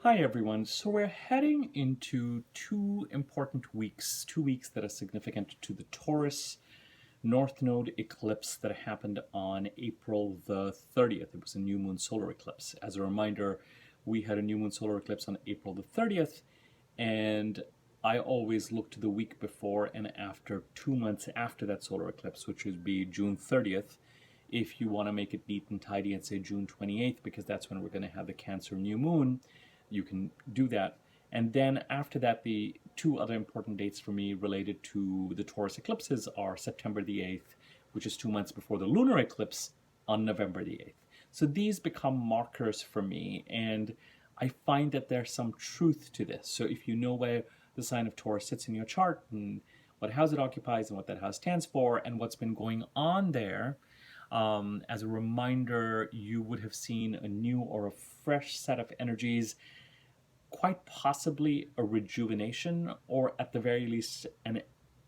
Hi everyone. So we're heading into two important weeks, 2 weeks that are significant to the Taurus North Node eclipse that happened on April the 30th. It was a new moon solar eclipse. As a reminder, we had a new moon solar eclipse on April the 30th, and I always look to the week before and after, 2 months after that solar eclipse, which would be June 30th. If you want to make it neat and tidy and say June 28th, because that's when we're going to have the Cancer new moon, you can do that. And then after that, the two other important dates for me related to the Taurus eclipses are September the 8th, which is 2 months before the lunar eclipse, on November the 8th. So these become markers for me, and I find that there's some truth to this. So if you know where the sign of Taurus sits in your chart and what house it occupies and what that house stands for and what's been going on there, as a reminder, you would have seen a new or a fresh set of energies, quite possibly a rejuvenation, or at the very least an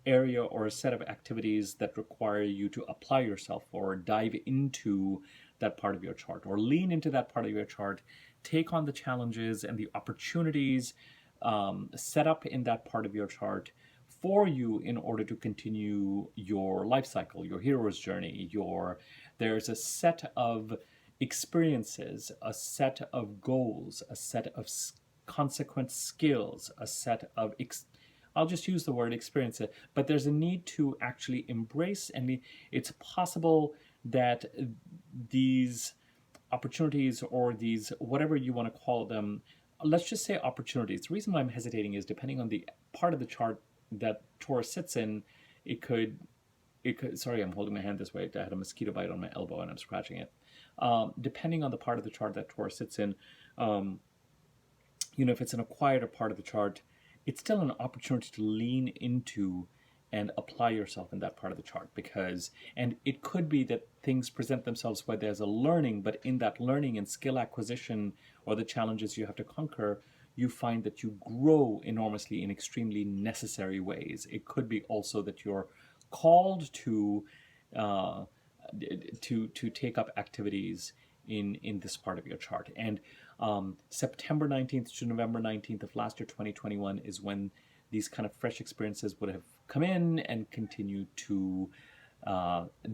area or a set of activities that require you to apply yourself or dive into that part of your chart or lean into that part of your chart, take on the challenges and the opportunities set up in that part of your chart for you in order to continue your life cycle, your hero's journey. There's a set of experiences, a set of goals, a set of consequent skills, a set of I'll just use the word experience, but there's a need to actually embrace, and it's possible that these opportunities, or these, whatever you want to call them, let's just say opportunities. The reason why I'm hesitating is depending on the part of the chart that Taurus sits in, it could, sorry, I'm holding my hand this way. I had a mosquito bite on my elbow and I'm scratching it. Depending on the part of the chart that Taurus sits in, if it's in a quieter part of the chart, it's still an opportunity to lean into and apply yourself in that part of the chart, and it could be that things present themselves where there's a learning, but in that learning and skill acquisition, or the challenges you have to conquer, you find that you grow enormously in extremely necessary ways. It could be also that you're called to take up activities in this part of your chart. And September 19th to November 19th of last year, 2021, is when these kind of fresh experiences would have come in and continue to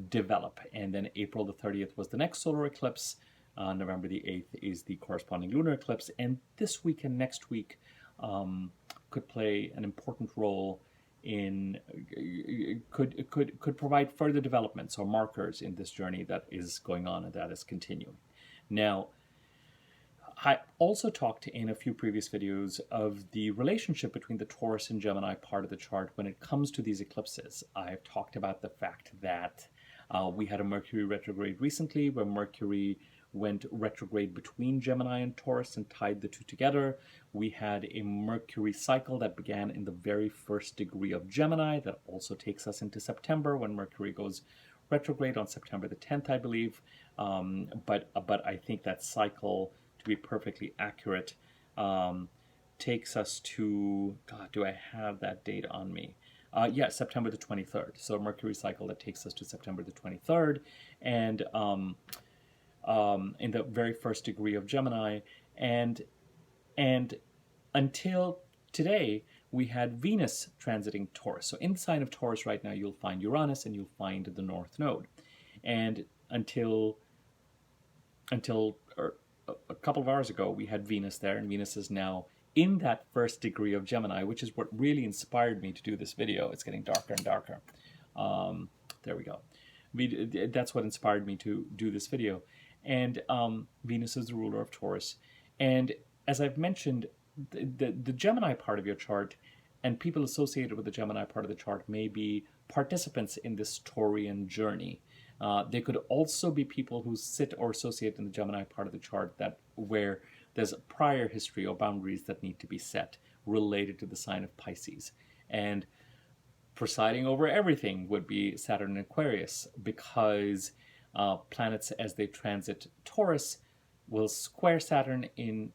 develop. And then April the 30th was the next solar eclipse. November the 8th is the corresponding lunar eclipse. And this week and next week could play an important role in, could provide further developments or markers in this journey that is going on and that is continuing. Now, I also talked in a few previous videos of the relationship between the Taurus and Gemini part of the chart when it comes to these eclipses. I've talked about the fact that we had a Mercury retrograde recently, where Mercury went retrograde between Gemini and Taurus and tied the two together. We had a Mercury cycle that began in the very first degree of Gemini that also takes us into September, when Mercury goes retrograde on September the 10th, I believe. But I think that cycle, to be perfectly accurate, takes us to, God, do I have that date on me? Yeah, September the 23rd. So a Mercury cycle that takes us to September the 23rd, and in the very first degree of Gemini, and until today we had Venus transiting Taurus. So in the sign of Taurus right now, you'll find Uranus and you'll find the North Node, and until a couple of hours ago, we had Venus there, and Venus is now in that first degree of Gemini, which is what really inspired me to do this video. It's getting darker and darker. There we go. That's what inspired me to do this video. And Venus is the ruler of Taurus. And as I've mentioned, the Gemini part of your chart and people associated with the Gemini part of the chart may be participants in this Taurian journey. They could also be people who sit or associate in the Gemini part of the chart where there's a prior history or boundaries that need to be set related to the sign of Pisces. And presiding over everything would be Saturn and Aquarius, because planets, as they transit Taurus, will square Saturn in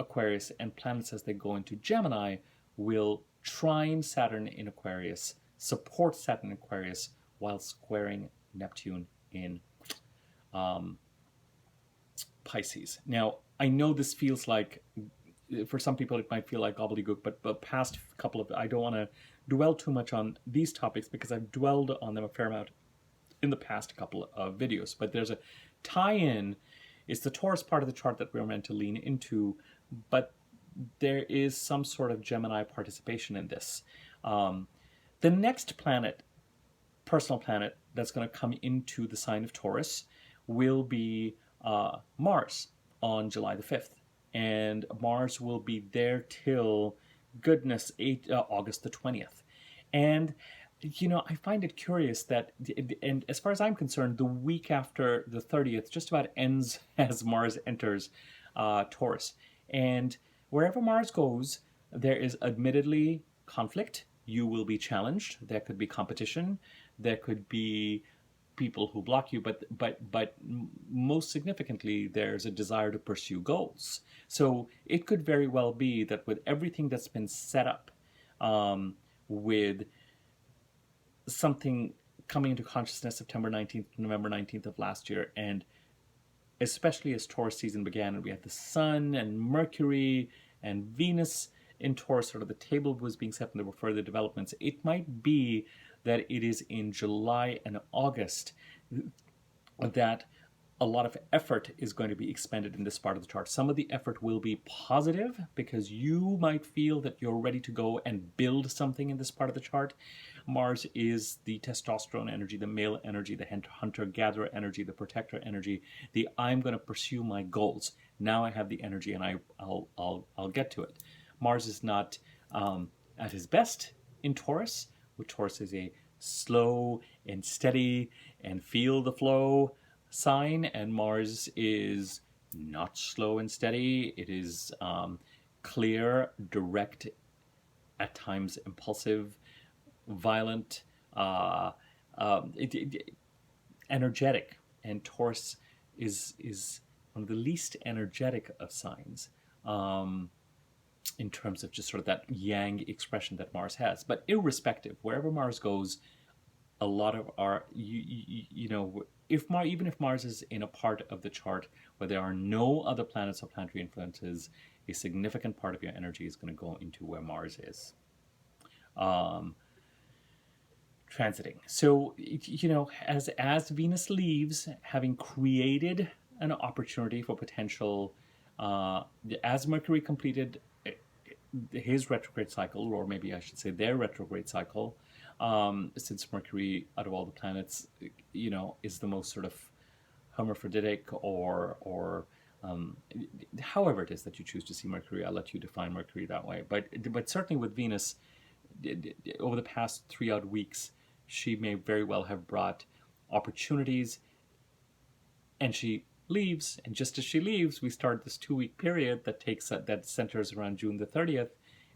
Aquarius, and planets as they go into Gemini will trine Saturn in Aquarius, support Saturn in Aquarius, while squaring Neptune in Pisces. Now, I know this feels like for some people it might feel like gobbledygook, but past couple of, I don't want to dwell too much on these topics because I've dwelled on them a fair amount in the past couple of videos. But there's a tie-in. It's the Taurus part of the chart that we're meant to lean into, but there is some sort of Gemini participation in this. The next planet, personal planet, that's going to come into the sign of Taurus will be Mars on July the 5th. And Mars will be there till, goodness, August the 20th. And, you know, I find it curious that, and as far as I'm concerned, the week after the 30th just about ends as Mars enters Taurus. And wherever Mars goes, there is admittedly conflict. You will be challenged. There could be competition. There could be people who block you, but most significantly, there's a desire to pursue goals. So it could very well be that with everything that's been set up, with something coming into consciousness September 19th, November 19th of last year, and especially as Taurus season began, and we had the Sun and Mercury and Venus in Taurus, sort of the table was being set and there were further developments. It might be that it is in July and August that a lot of effort is going to be expended in this part of the chart. Some of the effort will be positive because you might feel that you're ready to go and build something in this part of the chart. Mars is the testosterone energy, the male energy, the hunter-gatherer energy, the protector energy, the I'm going to pursue my goals. Now I have the energy and I'll get to it. Mars is not at his best in Taurus. Taurus is a slow and steady and feel the flow sign, and Mars is not slow and steady. It is clear, direct, at times impulsive, violent, energetic. And Taurus is one of the least energetic of signs. In terms of just sort of that yang expression that Mars has. But irrespective, wherever Mars goes, a lot of our, you know, even if Mars is in a part of the chart where there are no other planets or planetary influences, a significant part of your energy is going to go into where Mars is transiting. So, you know, as Venus leaves, having created an opportunity for potential, as Mercury completed his retrograde cycle, or maybe I should say their retrograde cycle, since Mercury, out of all the planets, you know, is the most sort of hermaphroditic or however it is that you choose to see Mercury. I'll let you define Mercury that way. But certainly with Venus, over the past 3 odd weeks, she may very well have brought opportunities, and she leaves, and just as she leaves, we start this 2-week period that centers around June the 30th,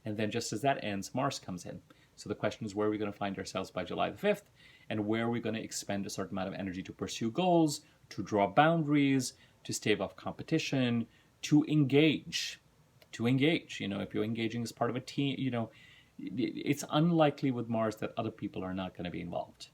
and then just as that ends, Mars comes in. So the question is, where are we going to find ourselves by July the 5th, and where are we going to expend a certain amount of energy to pursue goals, to draw boundaries, to stave off competition, to engage. You know, if you're engaging as part of a team, you know, it's unlikely with Mars that other people are not going to be involved.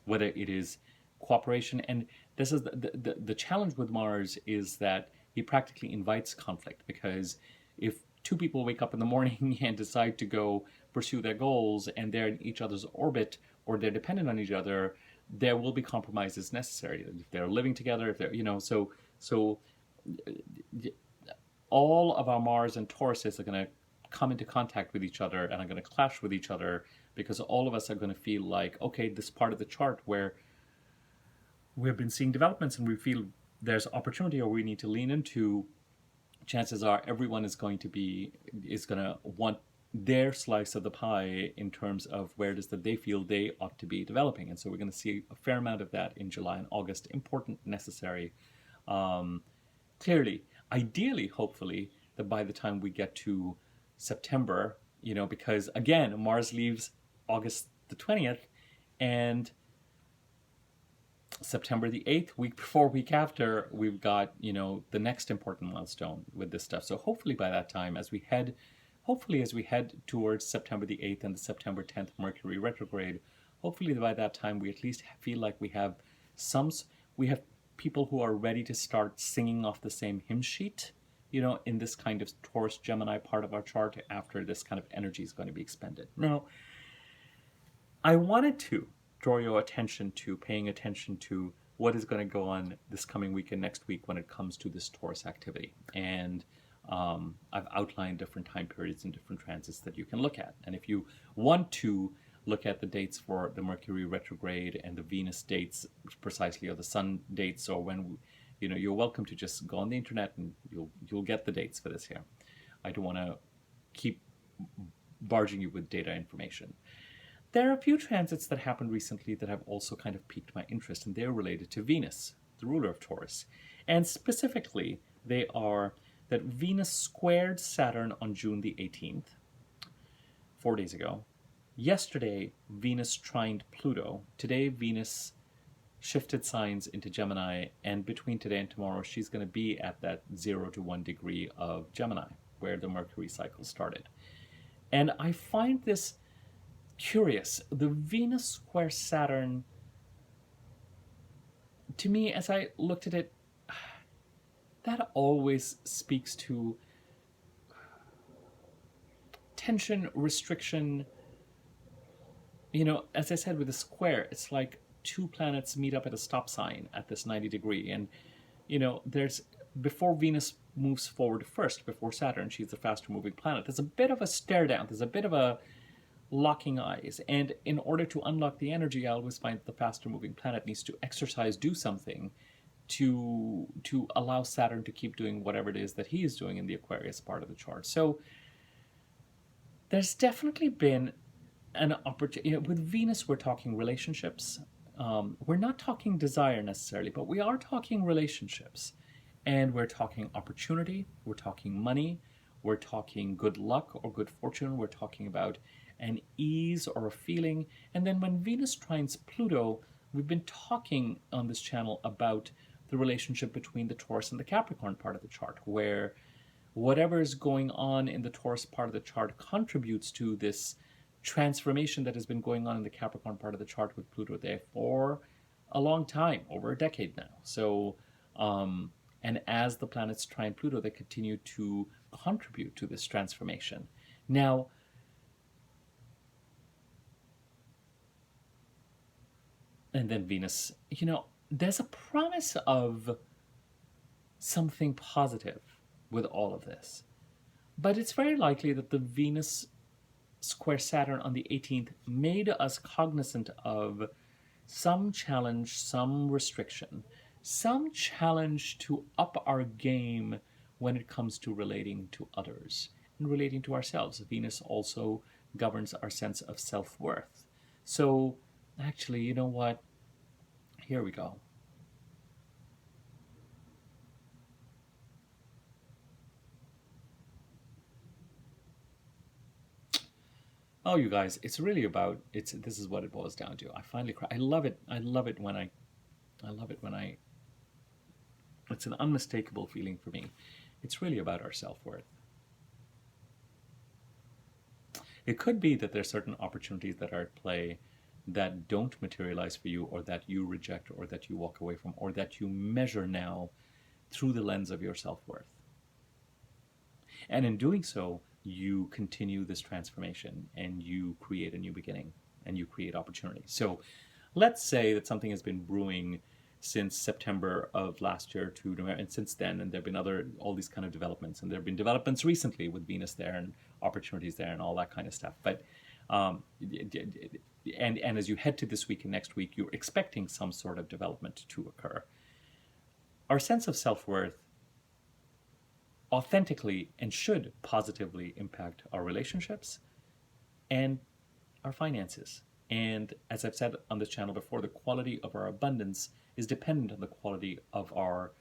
Whether it is cooperation, and this is the challenge with Mars is that he practically invites conflict, because if 2 people wake up in the morning and decide to go pursue their goals and they're in each other's orbit or they're dependent on each other, there will be compromises necessary. If they're living together, if they're, you know, so all of our Mars and Tauruses are going to come into contact with each other and are going to clash with each other, because all of us are going to feel like, okay, this part of the chart where we've been seeing developments and we feel there's opportunity or we need to lean into, chances are everyone is going to want their slice of the pie in terms of where it is that they feel they ought to be developing. And so we're going to see a fair amount of that in July and August, important, necessary. Clearly, ideally, hopefully, that by the time we get to September, you know, because again, Mars leaves August the 20th, and September the 8th, week before, week after, we've got, you know, the next important milestone with this stuff. So hopefully by that time, as we head towards September the 8th and the September 10th Mercury retrograde, hopefully by that time we at least feel like we have people who are ready to start singing off the same hymn sheet in this kind of Taurus Gemini part of our chart after this kind of energy is going to be expended. Now, I wanted to draw your attention to paying attention to what is going to go on this coming week and next week when it comes to this Taurus activity. And I've outlined different time periods and different transits that you can look at. And if you want to look at the dates for the Mercury retrograde and the Venus dates precisely, or the Sun dates, or when, you're welcome to just go on the internet and you'll get the dates for this here. I don't want to keep barging you with data information. There are a few transits that happened recently that have also kind of piqued my interest, and they're related to Venus, the ruler of Taurus. And specifically, they are that Venus squared Saturn on June the 18th, 4 days ago. Yesterday, Venus trined Pluto. Today, Venus shifted signs into Gemini, and between today and tomorrow, she's going to be at that 0 to 1 degree of Gemini, where the Mercury cycle started. And I find this curious. The Venus square Saturn, to me, as I looked at it, that always speaks to tension, restriction. As I said, with the square, it's like two planets meet up at a stop sign at this 90 degree. And, there's, before Venus moves forward first, before Saturn, she's the faster moving planet, there's a bit of a stare down. There's a bit of a locking eyes. And in order to unlock the energy, I always find that the faster moving planet needs to exercise, do something to allow Saturn to keep doing whatever it is that he is doing in the Aquarius part of the chart. So there's definitely been an opportunity. With Venus, we're talking relationships. We're not talking desire necessarily, but we are talking relationships. And we're talking opportunity, we're talking money, we're talking good luck or good fortune, we're talking about an ease or a feeling. And then when Venus trines Pluto, we've been talking on this channel about the relationship between the Taurus and the Capricorn part of the chart, where whatever is going on in the Taurus part of the chart contributes to this transformation that has been going on in the Capricorn part of the chart with Pluto there for a long time, over a decade now. So, and as the planets trine Pluto, they continue to contribute to this transformation. Now, and then Venus, there's a promise of something positive with all of this. But it's very likely that the Venus square Saturn on the 18th made us cognizant of some challenge, some restriction, some challenge to up our game when it comes to relating to others and relating to ourselves. Venus also governs our sense of self-worth. So actually, you know what? Here we go. Oh, you guys, it's really about, this is what it boils down to. I finally cry. I love it when it's an unmistakable feeling for me. It's really about our self-worth. It could be that there's certain opportunities that are at play that don't materialize for you, or that you reject, or that you walk away from, or that you measure now through the lens of your self-worth. And in doing so, you continue this transformation and you create a new beginning and you create opportunity. So let's say that something has been brewing since September of last year to November, and since then, and there have been all these kind of developments, and there have been developments recently with Venus there and opportunities there and all that kind of stuff. But and as you head to this week and next week, you're expecting some sort of development to occur. Our sense of self-worth authentically and should positively impact our relationships and our finances. And as I've said on this channel before, the quality of our abundance is dependent on the quality of our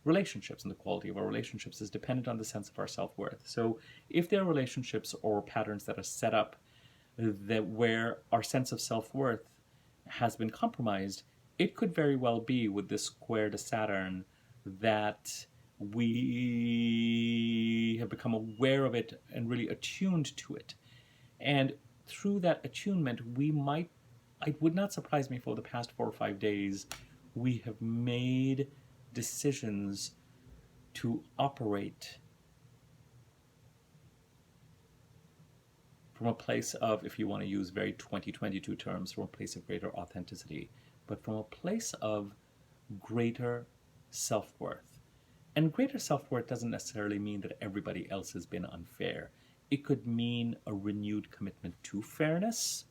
relationships, and the quality of our relationships is dependent on the sense of our self-worth. So if there are relationships or patterns that are set up that where our sense of self-worth has been compromised, it could very well be with this square to Saturn that we have become aware of it and really attuned to it. And through that attunement, it would not surprise me for the past 4 or 5 days, we have made decisions to operate from a place of, if you want to use very 2022 terms, from a place of greater authenticity, but from a place of greater self-worth. And greater self-worth doesn't necessarily mean that everybody else has been unfair. It could mean a renewed commitment to fairness,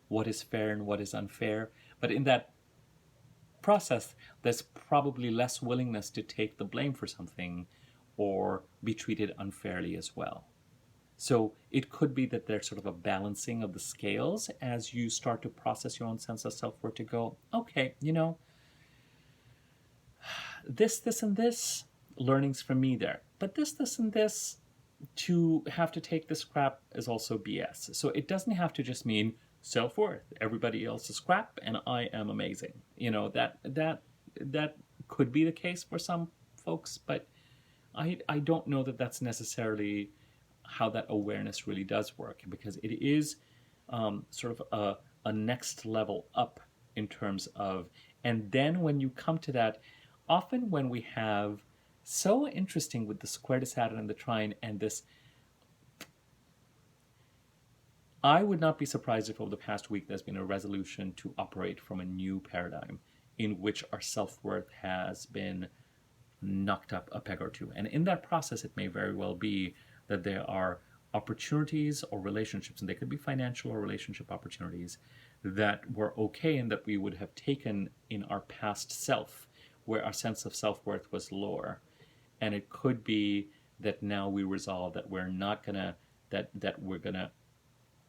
what is fair and what is unfair. But in that process, there's probably less willingness to take the blame for something or be treated unfairly as well. So it could be that there's sort of a balancing of the scales as you start to process your own sense of self-worth to go, okay, this, and this, learnings from me there. But this, and this, to have to take this crap is also BS. So it doesn't have to just mean self-worth. Everybody else is crap and I am amazing. That could be the case for some folks, but I don't know that that's necessarily how that awareness really does work, because it is sort of a next level up in terms of, and then when you come to that, often when we have, so interesting with the square, the Saturn, and the trine, and this, I would not be surprised if over the past week there's been a resolution to operate from a new paradigm in which our self-worth has been knocked up a peg or two. And in that process, it may very well be that there are opportunities or relationships, and they could be financial or relationship opportunities, that were okay and that we would have taken in our past self, where our sense of self-worth was lower. And it could be that now we resolve that we're not gonna, that we're gonna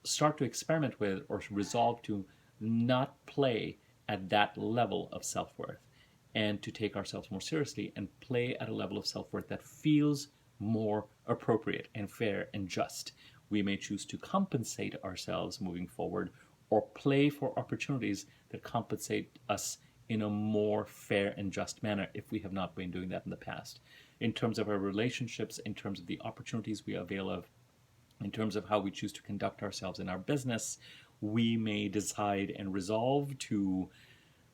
start to experiment with or resolve to not play at that level of self-worth, and to take ourselves more seriously and play at a level of self-worth that feels more appropriate and fair and just. We may choose to compensate ourselves moving forward, or play for opportunities that compensate us in a more fair and just manner if we have not been doing that in the past. In terms of our relationships, in terms of the opportunities we avail of, in terms of how we choose to conduct ourselves in our business, we may decide and resolve to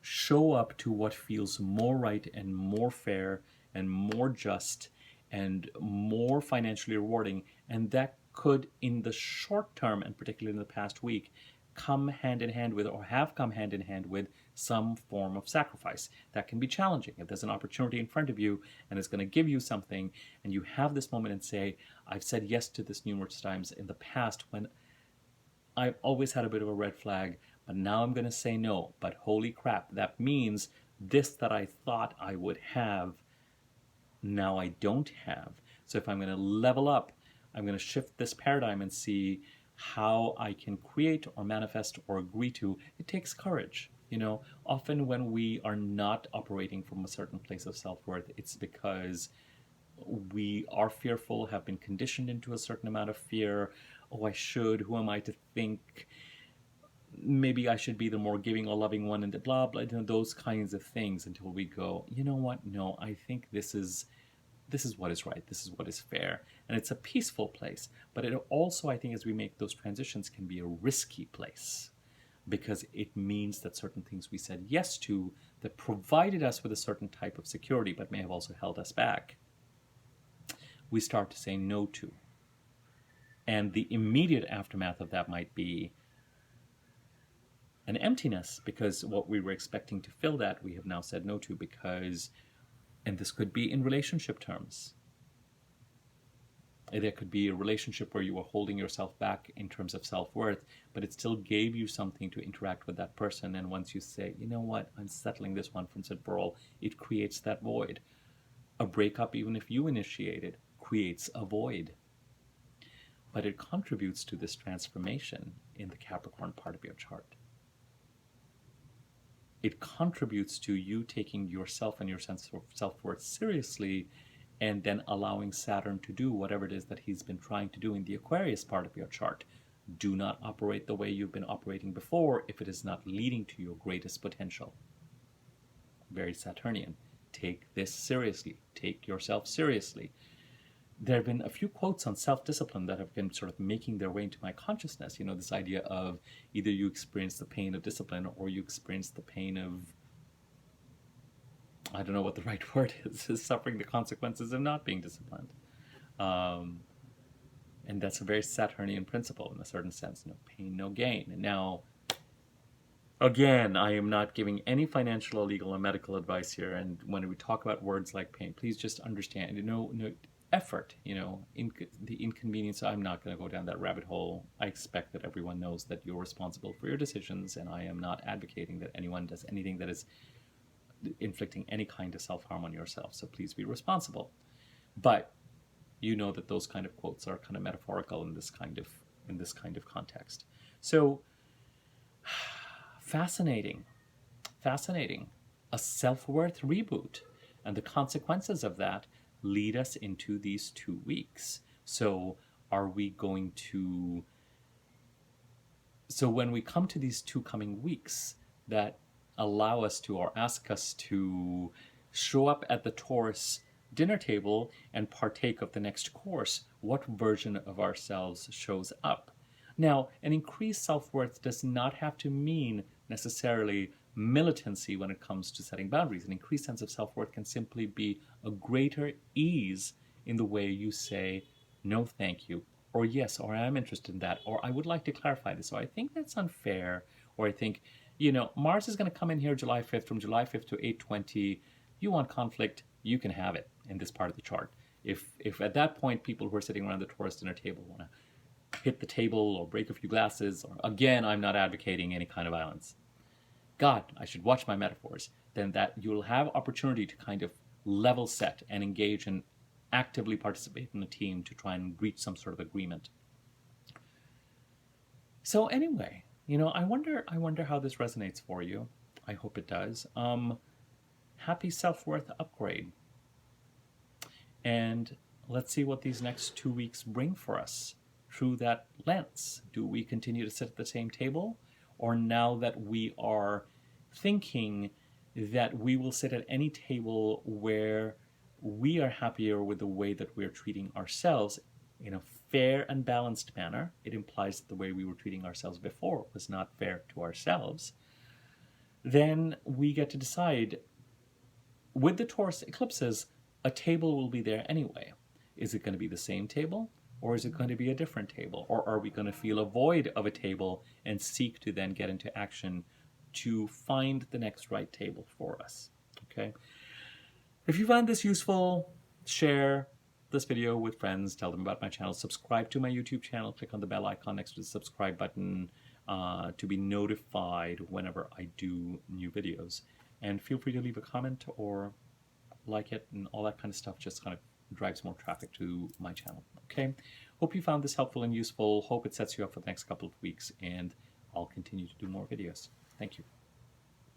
show up to what feels more right and more fair and more just and more financially rewarding. And that could, in the short term, and particularly in the past week, come hand in hand with, or have come hand in hand with, some form of sacrifice. That can be challenging. If there's an opportunity in front of you and it's going to give you something, and you have this moment and say, I've said yes to this numerous times in the past when I've always had a bit of a red flag, but now I'm going to say no. But holy crap, that means this that I thought I would have, now I don't have. So if I'm going to level up, I'm going to shift this paradigm and see how I can create or manifest or agree to. It takes courage. Often when we are not operating from a certain place of self-worth, it's because we are fearful, have been conditioned into a certain amount of fear. Oh, I should, who am I to think? Maybe I should be the more giving or loving one, and blah, blah, those kinds of things, until we go, you know what? No, I think this is what is right. This is what is fair. And it's a peaceful place. But it also, I think, as we make those transitions, can be a risky place, because it means that certain things we said yes to that provided us with a certain type of security, but may have also held us back, we start to say no to. And the immediate aftermath of that might be an emptiness, because what we were expecting to fill that, we have now said no to, because, and this could be in relationship terms. There could be a relationship where you were holding yourself back in terms of self-worth, but it still gave you something to interact with that person. And once you say, you know what, I'm settling this one once and for all, it creates that void. A breakup, even if you initiate it, creates a void. But it contributes to this transformation in the Capricorn part of your chart. It contributes to you taking yourself and your sense of self-worth seriously, and then allowing Saturn to do whatever it is that he's been trying to do in the Aquarius part of your chart. Do not operate the way you've been operating before if it is not leading to your greatest potential. Very Saturnian. Take this seriously. Take yourself seriously. There have been a few quotes on self-discipline that have been sort of making their way into my consciousness. This idea of either you experience the pain of discipline, or you experience the pain of, I don't know what the right word is suffering the consequences of not being disciplined. And And that's a very Saturnian principle in a certain sense, no pain, no gain. And now, again, I am not giving any financial or legal or medical advice here. And when we talk about words like pain, please just understand, no effort, the inconvenience. I'm not going to go down that rabbit hole. I expect that everyone knows that you're responsible for your decisions, and I am not advocating that anyone does anything that is inflicting any kind of self-harm on yourself. So please be responsible. But you know that those kind of quotes are kind of metaphorical in this kind of context. So fascinating. A self-worth reboot, and the consequences of that lead us into these 2 weeks. So when we come to these 2 coming weeks that allow us to, or ask us to, show up at the Taurus dinner table and partake of the next course, what version of ourselves shows up? Now, an increased self-worth does not have to mean necessarily militancy when it comes to setting boundaries. An increased sense of self-worth can simply be a greater ease in the way you say, no, thank you, or yes, or I am interested in that, or I would like to clarify this, or I think that's unfair, or I think, Mars is going to come in here July 5th, from July 5th to 8/20. You want conflict, you can have it in this part of the chart. If at that point people who are sitting around the Taurus dinner table want to hit the table or break a few glasses, or again, I'm not advocating any kind of violence. God, I should watch my metaphors. Then that you'll have opportunity to kind of level set and engage and actively participate in a team to try and reach some sort of agreement. So anyway, I wonder how this resonates for you. I hope it does. Happy self-worth upgrade. And let's see what these next 2 weeks bring for us through that lens. Do we continue to sit at the same table? Or now that we are thinking that we will sit at any table where we are happier with the way that we're treating ourselves in a fair and balanced manner, it implies that the way we were treating ourselves before was not fair to ourselves, then we get to decide, with the Taurus eclipses, a table will be there anyway. Is it going to be the same table? Or is it going to be a different table? Or are we going to feel a void of a table and seek to then get into action to find the next right table for us? Okay. If you find this useful, share this video with friends, tell them about my channel, subscribe to my YouTube channel, click on the bell icon next to the subscribe button to be notified whenever I do new videos. And feel free to leave a comment or like it, and all that kind of stuff just kind of drives more traffic to my channel. Okay, hope you found this helpful and useful. Hope it sets you up for the next couple of weeks, and I'll continue to do more videos. Thank you.